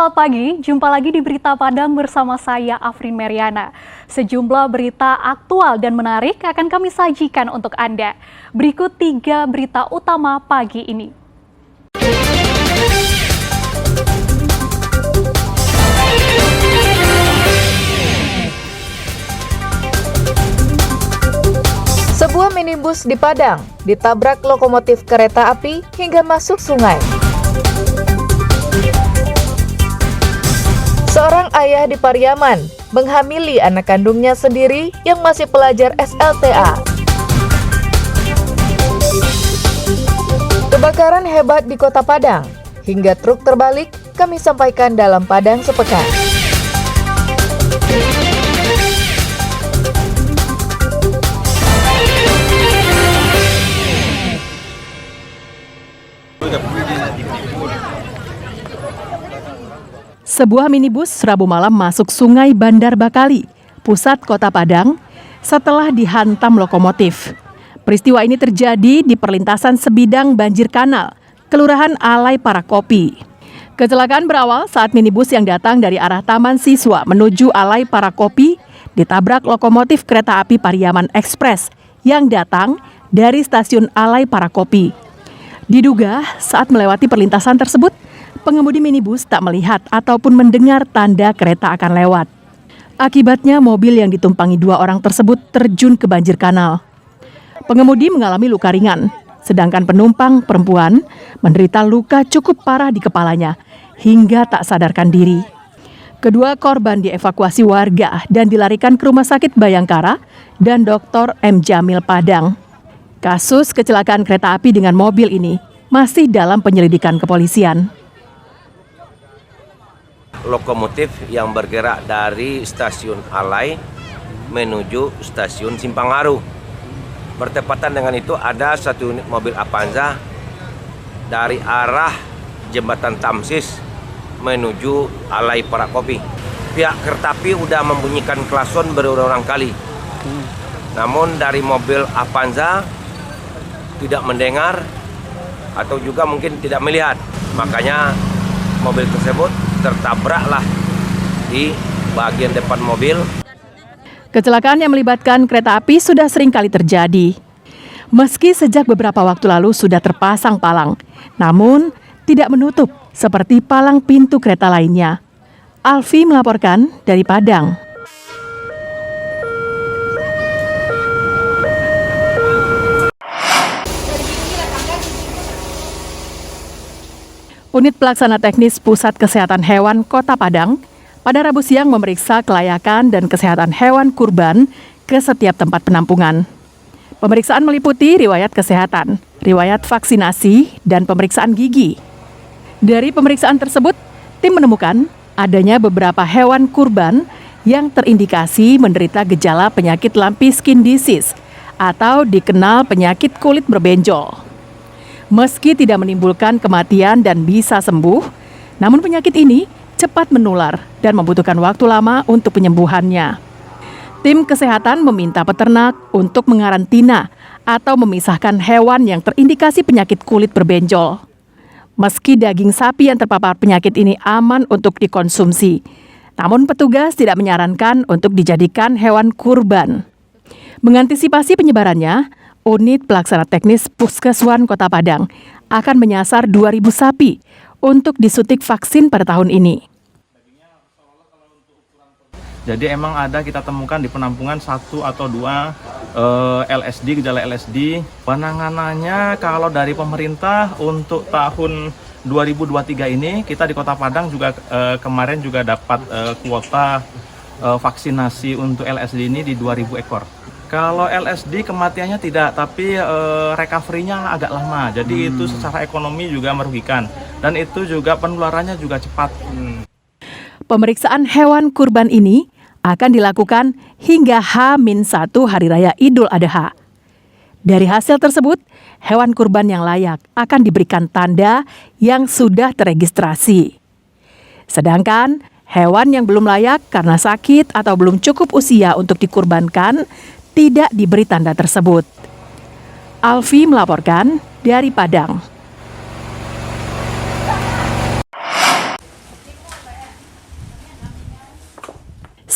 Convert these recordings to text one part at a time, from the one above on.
selamat pagi. Jumpa lagi di Berita Padang bersama saya, Afrin Meriana. Sejumlah berita aktual dan menarik akan kami sajikan untuk Anda. Berikut 3 berita utama pagi ini. Sebuah minibus di Padang ditabrak lokomotif kereta api hingga masuk sungai. Seorang ayah di Pariaman menghamili anak kandungnya sendiri yang masih pelajar SLTA. Kebakaran hebat di Kota Padang, hingga truk terbalik, kami sampaikan dalam Padang Sepekan. Sebuah minibus Rabu malam masuk Sungai Bandar Bakali, pusat Kota Padang, setelah dihantam lokomotif. Peristiwa ini terjadi di perlintasan sebidang banjir kanal, Kelurahan Alai Parakopi. Kecelakaan berawal saat minibus yang datang dari arah Taman Siswa menuju Alai Parakopi ditabrak lokomotif kereta api Pariaman Express yang datang dari stasiun Alai Parakopi. Diduga saat melewati perlintasan tersebut, pengemudi minibus tak melihat ataupun mendengar tanda kereta akan lewat. Akibatnya mobil yang ditumpangi 2 orang tersebut terjun ke banjir kanal. Pengemudi mengalami luka ringan, sedangkan penumpang perempuan menderita luka cukup parah di kepalanya hingga tak sadarkan diri. Kedua korban dievakuasi warga dan dilarikan ke Rumah Sakit Bayangkara dan Dr. M. Jamil Padang. Kasus kecelakaan kereta api dengan mobil ini masih dalam penyelidikan kepolisian. Lokomotif yang bergerak dari stasiun Alai menuju stasiun Simpang-Aru. Bertepatan dengan itu ada satu unit mobil Avanza dari arah Jembatan Tamsis menuju Alai Parakopi. Pihak kereta api sudah membunyikan klakson berulang-ulang kali. Namun dari mobil Avanza tidak mendengar atau juga mungkin tidak melihat. Makanya mobil tersebut tertabraklah di bagian depan mobil. Kecelakaan yang melibatkan kereta api sudah sering kali terjadi. Meski sejak beberapa waktu lalu sudah terpasang palang, namun tidak menutup seperti palang pintu kereta lainnya. Alfi melaporkan dari Padang. Unit Pelaksana Teknis Pusat Kesehatan Hewan Kota Padang pada Rabu siang memeriksa kelayakan dan kesehatan hewan kurban ke setiap tempat penampungan. Pemeriksaan meliputi riwayat kesehatan, riwayat vaksinasi, dan pemeriksaan gigi. Dari pemeriksaan tersebut, tim menemukan adanya beberapa hewan kurban yang terindikasi menderita gejala penyakit lumpy skin disease atau dikenal penyakit kulit berbenjol. Meski tidak menimbulkan kematian dan bisa sembuh, namun penyakit ini cepat menular dan membutuhkan waktu lama untuk penyembuhannya. Tim kesehatan meminta peternak untuk mengarantina atau memisahkan hewan yang terindikasi penyakit kulit berbenjol. Meski daging sapi yang terpapar penyakit ini aman untuk dikonsumsi, namun petugas tidak menyarankan untuk dijadikan hewan kurban. Mengantisipasi penyebarannya, Unit Pelaksana Teknis Puskeswan Kota Padang akan menyasar 2.000 sapi untuk disuntik vaksin pada tahun ini. Jadi emang ada kita temukan di penampungan 1 atau 2 LSD, gejala LSD. Penanganannya kalau dari pemerintah untuk tahun 2023 ini kita di Kota Padang juga kemarin juga dapat kuota vaksinasi untuk LSD ini di 2.000 ekor. Kalau LSD kematiannya tidak, tapi recovery-nya agak lama. Jadi itu secara ekonomi juga merugikan. Dan itu juga penularannya juga cepat. Pemeriksaan hewan kurban ini akan dilakukan hingga H-1 Hari Raya Idul Adha. Dari hasil tersebut, hewan kurban yang layak akan diberikan tanda yang sudah teregistrasi. Sedangkan hewan yang belum layak karena sakit atau belum cukup usia untuk dikurbankan tidak diberi tanda tersebut. Alfi melaporkan dari Padang.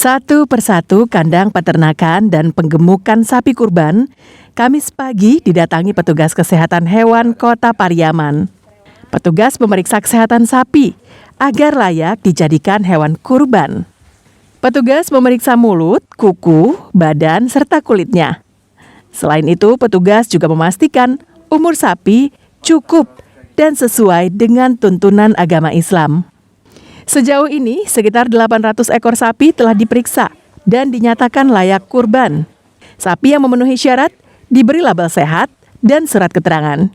Satu persatu kandang peternakan dan penggemukan sapi kurban Kamis pagi didatangi petugas kesehatan hewan Kota Pariaman. Petugas memeriksa kesehatan sapi agar layak dijadikan hewan kurban. Petugas memeriksa mulut, kuku, badan, serta kulitnya. Selain itu, petugas juga memastikan umur sapi cukup dan sesuai dengan tuntunan agama Islam. Sejauh ini, sekitar 800 ekor sapi telah diperiksa dan dinyatakan layak kurban. Sapi yang memenuhi syarat diberi label sehat dan surat keterangan.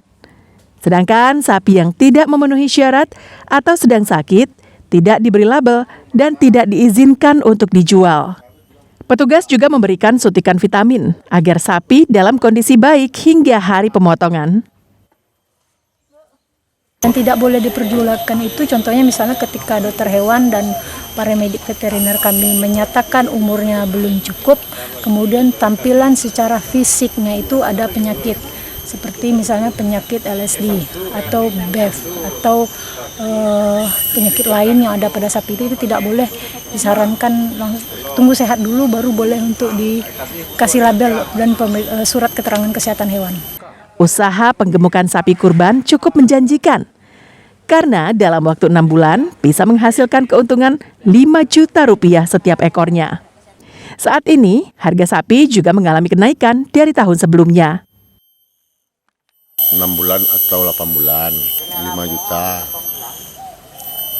Sedangkan sapi yang tidak memenuhi syarat atau sedang sakit tidak diberi label dan tidak diizinkan untuk dijual. Petugas juga memberikan suntikan vitamin agar sapi dalam kondisi baik hingga hari pemotongan. Yang tidak boleh diperjualbelikan itu contohnya misalnya ketika dokter hewan dan paramedik veteriner kami menyatakan umurnya belum cukup, kemudian tampilan secara fisiknya itu ada penyakit seperti misalnya penyakit LSD atau BEV atau penyakit lain yang ada pada sapi itu tidak boleh disarankan tunggu sehat dulu baru boleh untuk dikasih label dan surat keterangan kesehatan hewan. Usaha penggemukan sapi kurban cukup menjanjikan karena dalam waktu 6 bulan bisa menghasilkan keuntungan 5 juta rupiah setiap ekornya. Saat ini harga sapi juga mengalami kenaikan dari tahun sebelumnya. 6 bulan atau 8 bulan 5 juta.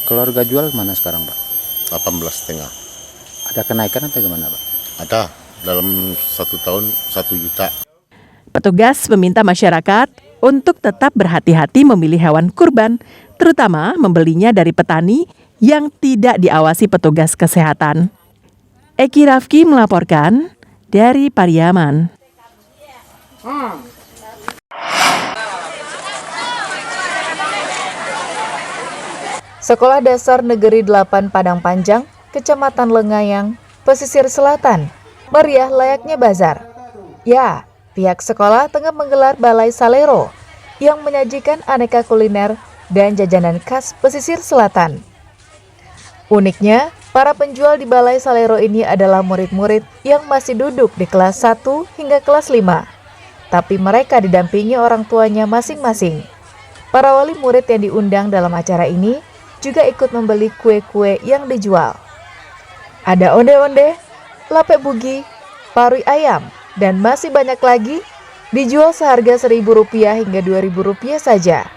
Keluarga jual mana sekarang, Pak? 18,5. Ada kenaikan atau gimana, Pak? Ada dalam 1 tahun 1 juta. Petugas meminta masyarakat untuk tetap berhati-hati memilih hewan kurban, terutama membelinya dari petani yang tidak diawasi petugas kesehatan. Eki Rafki melaporkan dari Pariaman. Sekolah Dasar Negeri 8 Padang Panjang, Kecamatan Lengayang, Pesisir Selatan, meriah layaknya bazar. Ya, pihak sekolah tengah menggelar Balai Salero yang menyajikan aneka kuliner dan jajanan khas pesisir selatan. Uniknya, para penjual di Balai Salero ini adalah murid-murid yang masih duduk di kelas 1 hingga kelas 5. Tapi mereka didampingi orang tuanya masing-masing. Para wali murid yang diundang dalam acara ini juga ikut membeli kue-kue yang dijual. Ada onde-onde, lapek bugi, parui ayam, dan masih banyak lagi dijual seharga Rp1.000 hingga Rp2.000 saja.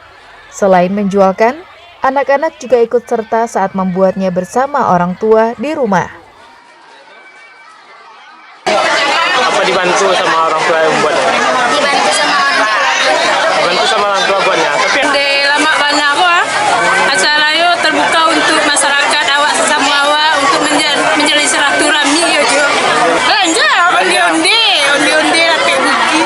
Selain menjualkan, anak-anak juga ikut serta saat membuatnya bersama orang tua di rumah. Apa dibantu sama orang tua yang buatnya? Dibantu sama orang tua. Dibantu sama orang tua buatnya. Tapi Lama banyak aku acara yo terbuka untuk masyarakat awak sesama awak untuk menjalin silaturahmi yo. Belanja onde-onde lapik buki.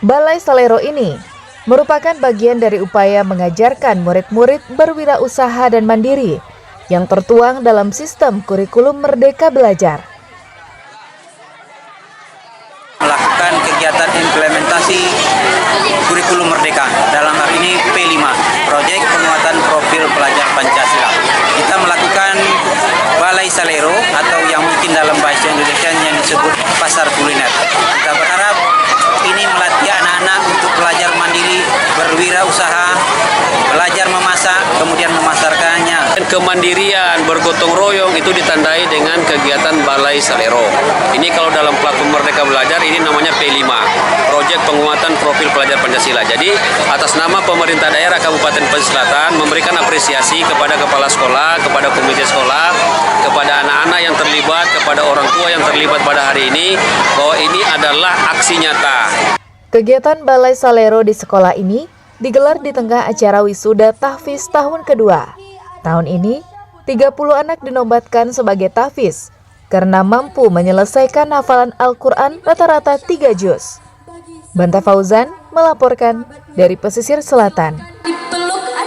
Balai Salero ini merupakan bagian dari upaya mengajarkan murid-murid berwirausaha dan mandiri yang tertuang dalam sistem kurikulum Merdeka Belajar. Melakukan kegiatan implementasi kurikulum Merdeka, dalam hal ini P5, Proyek Penguatan Profil Pelajar Pancasila. Kita melakukan Balai Salero atau yang mungkin dalam bahasa Indonesia yang disebut pasar kuliner. Kita berharap ini melatih anak-anak untuk belajar mandiri, berwirausaha, belajar memasak, kemudian memasarkannya. Kemandirian, bergotong royong itu ditandai dengan kegiatan Balai Salero. Ini kalau dalam platform Merdeka Belajar ini namanya P5, Proyek Penguatan Profil Pelajar Pancasila. Jadi atas nama pemerintah daerah Kabupaten Pesisir Selatan memberikan apresiasi kepada kepala sekolah, kepada komite sekolah, kepada anak-anak yang terlibat, kepada orang tua yang terlibat pada hari ini, bahwa ini adalah aksi nyata. Kegiatan Balai Salero di sekolah ini digelar di tengah acara wisuda tahfiz tahun kedua. Tahun ini, 30 anak dinobatkan sebagai tahfiz karena mampu menyelesaikan hafalan Al-Quran rata-rata 3 juz. Banta Fauzan melaporkan dari Pesisir Selatan.